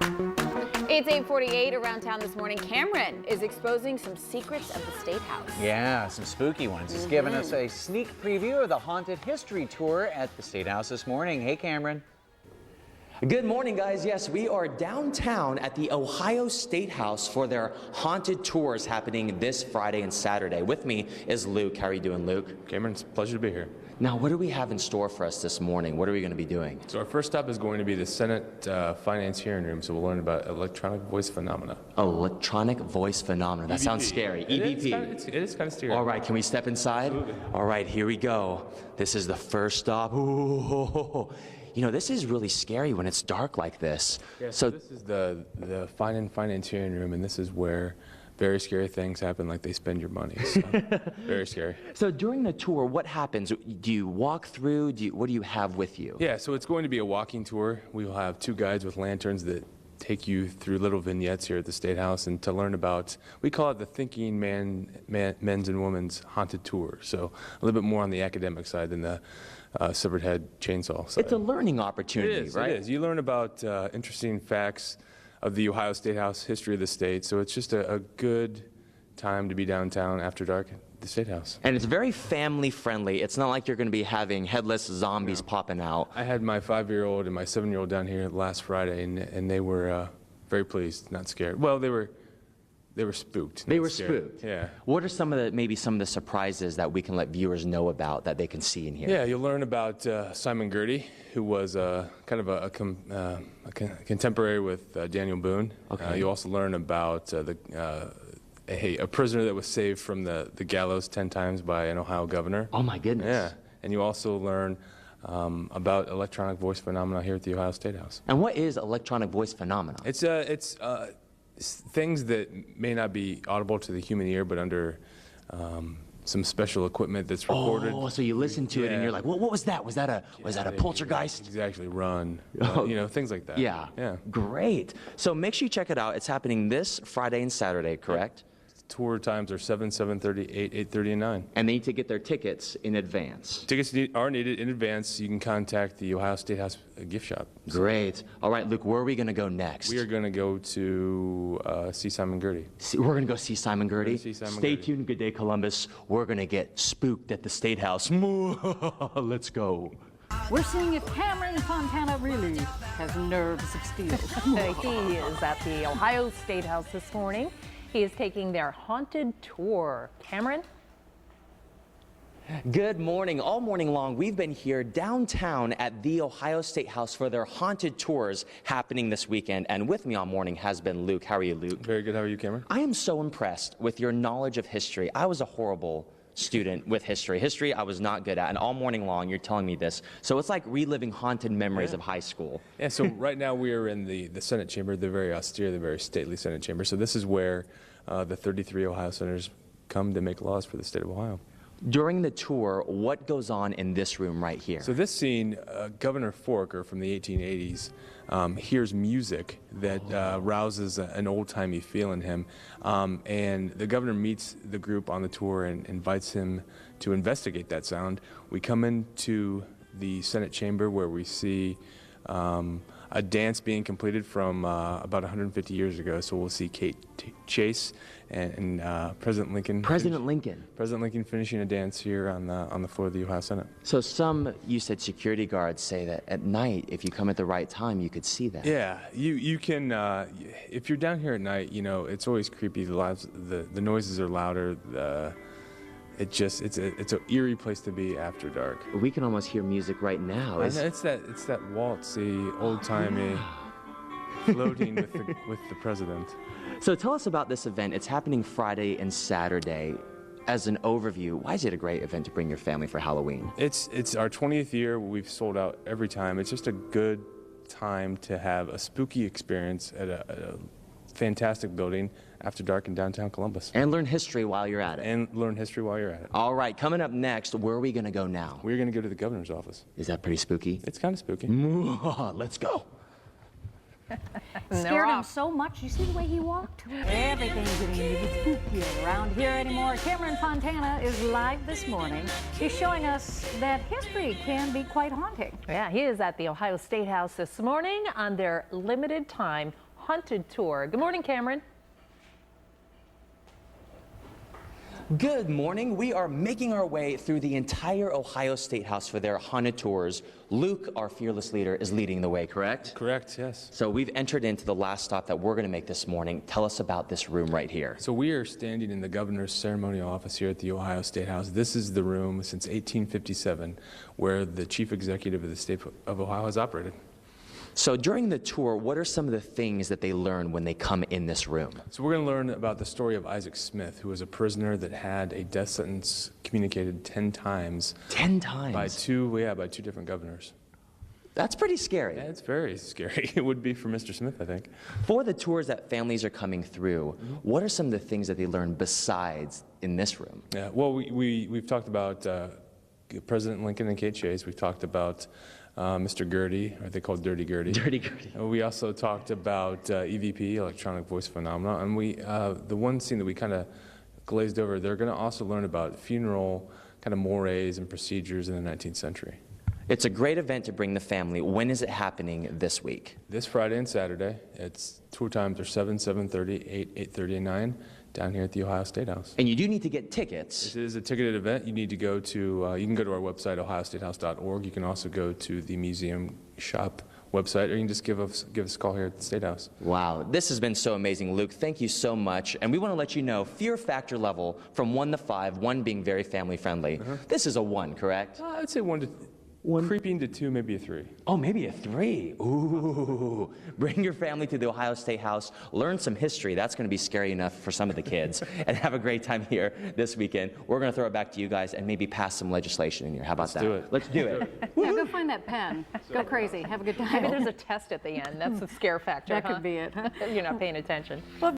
It's 8:48 around town this morning. Cameron is exposing some secrets of the Statehouse. Yeah, some spooky ones. He's giving us a sneak preview of the haunted history tour at the Statehouse this morning. Hey, Cameron. Good morning, guys. Yes, we are downtown at the Ohio Statehouse for their haunted tours happening this Friday and Saturday. With me is Luke. How are you doing, Luke? Cameron, it's a pleasure to be here. Now, what do we have in store for us this morning? What are we going to be doing? So our first stop is going to be the Senate Finance Hearing Room, so we'll learn about electronic voice phenomena. Electronic voice phenomena. That sounds scary. EVP. It is kind of scary. All right, can we step inside? Absolutely. All right, here we go. This is the first stop. Ooh. You know, this is really scary when it's dark like this. Yeah, so this is the Finance Hearing Room, and this is where very scary things happen, like they spend your money. So, very scary. So during the tour, what happens? Do you walk through? What do you have with you? Yeah, so it's going to be a walking tour. We will have two guides with lanterns that take you through little vignettes here at the Statehouse and to learn about, we call it the Thinking Men's and Women's Haunted Tour. So a little bit more on the academic side than the severed head chainsaw side. It's a learning opportunity, right? It is. You learn about interesting facts of the Ohio Statehouse, history of the state. So it's just a good time to be downtown after dark at the Statehouse. And it's very family friendly. It's not like you're going to be having headless zombies popping out. I had my 5-year-old and my 7-year-old down here last Friday, and they were very pleased, not scared. Well, they were spooked. They were scared. spooked. Yeah. What are maybe some of the surprises that we can let viewers know about that they can see in here? Yeah, you'll learn about Simon Gertie, who was kind of a contemporary with Daniel Boone. Okay. You'll also learn about a prisoner that was saved from the gallows 10 times by an Ohio governor. Oh my goodness. Yeah, and you also learn about electronic voice phenomena here at the Ohio Statehouse. And what is electronic voice phenomena? It's things that may not be audible to the human ear, but under some special equipment that's recorded. Oh, so you listen to it and you're like, what was that? Was that a poltergeist? Exactly, run. You know, things like that. Yeah. Yeah. Great. So make sure you check it out. It's happening this Friday and Saturday, correct? Tour times are 7, 7:30, 8, 8:30, and 9. And they need to get their tickets in advance. Tickets are needed in advance. You can contact the Ohio Statehouse gift shop. Great. All right, Luke, where are we going to go next? We are going to go to see Simon Gertie. We're going to go see Simon Gertie? Stay Gertie. tuned. Good day, Columbus. We're going to get spooked at the Statehouse. Let's go. We're seeing if Cameron Fontana really has nerves of steel. He is at the Ohio Statehouse this morning. He is taking their haunted tour. Cameron? Good morning. All morning long, we've been here downtown at the Ohio Statehouse for their haunted tours happening this weekend. And with me all morning has been Luke. How are you, Luke? Very good. How are you, Cameron? I am so impressed with your knowledge of history. I was a horrible student with history. History I was not good at, and all morning long you're telling me this. So it's like reliving haunted memories of high school. Yeah, so right now we are in the Senate chamber, the very austere, the very stately Senate chamber. So this is where the 33 Ohio senators come to make laws for the state of Ohio. During the tour, what goes on in this room right here? So this scene, Governor Forker from the 1880s hears music that rouses an old-timey feel in him, and the governor meets the group on the tour and invites him to investigate that sound. We come into the Senate chamber where we see a dance being completed from about 150 years ago. So we'll see Kate Chase and President Lincoln. President Lincoln. President Lincoln finishing a dance here on the floor of the Ohio Senate. So you said security guards say that at night, if you come at the right time, you could see that. Yeah, you can. If you're down here at night, you know it's always creepy. The noises are louder. It's an eerie place to be after dark. We can almost hear music right now. It's that waltzy, old-timey, floating with the president. So tell us about this event. It's happening Friday and Saturday. As an overview, why is it a great event to bring your family for Halloween? It's our 20th year. We've sold out every time. It's just a good time to have a spooky experience at a fantastic building after dark in downtown Columbus. And learn history while you're at it. All right, coming up next, where are we going to go now? We're going to go to the governor's office. Is that pretty spooky? It's kind of spooky. Let's go. Scared him so much. You see the way he walked? Everything's getting a little spooky around here anymore. Cameron Fontana is live this morning. He's showing us that history can be quite haunting. Yeah, he is at the Ohio Statehouse this morning on their limited time haunted tour. Good morning, Cameron. Good morning. We are making our way through the entire Ohio Statehouse for their haunted tours. Luke, our fearless leader, is leading the way, correct? Correct, yes. So we've entered into the last stop that we're going to make this morning. Tell us about this room right here. So we are standing in the governor's ceremonial office here at the Ohio Statehouse. This is the room since 1857 where the chief executive of the state of Ohio has operated. So during the tour, what are some of the things that they learn when they come in this room? So we're going to learn about the story of Isaac Smith, who was a prisoner that had a death sentence communicated 10 times. 10 times? By two different governors. That's pretty scary. Yeah, it's very scary. It would be for Mr. Smith, I think. For the tours that families are coming through, what are some of the things that they learn besides in this room? Yeah, well, we've talked about President Lincoln and Kate Chase. We've talked about Mr. Gertie, or they call it Dirty Gertie. Dirty Gertie. We also talked about EVP, electronic voice phenomena, and the one scene that we kind of glazed over, they're going to also learn about funeral kind of mores and procedures in the 19th century. It's a great event to bring the family. When is it happening this week? This Friday and Saturday. Tour times are 7, 7:30, 8, 8:30, and 9 down here at the Ohio Statehouse. And you do need to get tickets. This is a ticketed event. You need to go to, you can go to our website, ohiostatehouse.org. You can also go to the museum shop website, or you can just give us a call here at the Statehouse. Wow, this has been so amazing, Luke. Thank you so much. And we want to let you know, fear factor level from 1 to 5, 1 being very family friendly. This is a 1, correct? I would say 1 to 1, creeping to 2, maybe a 3. Oh, maybe a 3. Ooh. Bring your family to the Ohio Statehouse. Learn some history. That's going to be scary enough for some of the kids. And have a great time here this weekend. We're going to throw it back to you guys and maybe pass some legislation in here. How about that? Let's do it. Let's do it. Yeah, go find that pen. Go crazy. Have a good time. Maybe there's a test at the end. That's the scare factor. That could be it, huh? You're not paying attention. Well,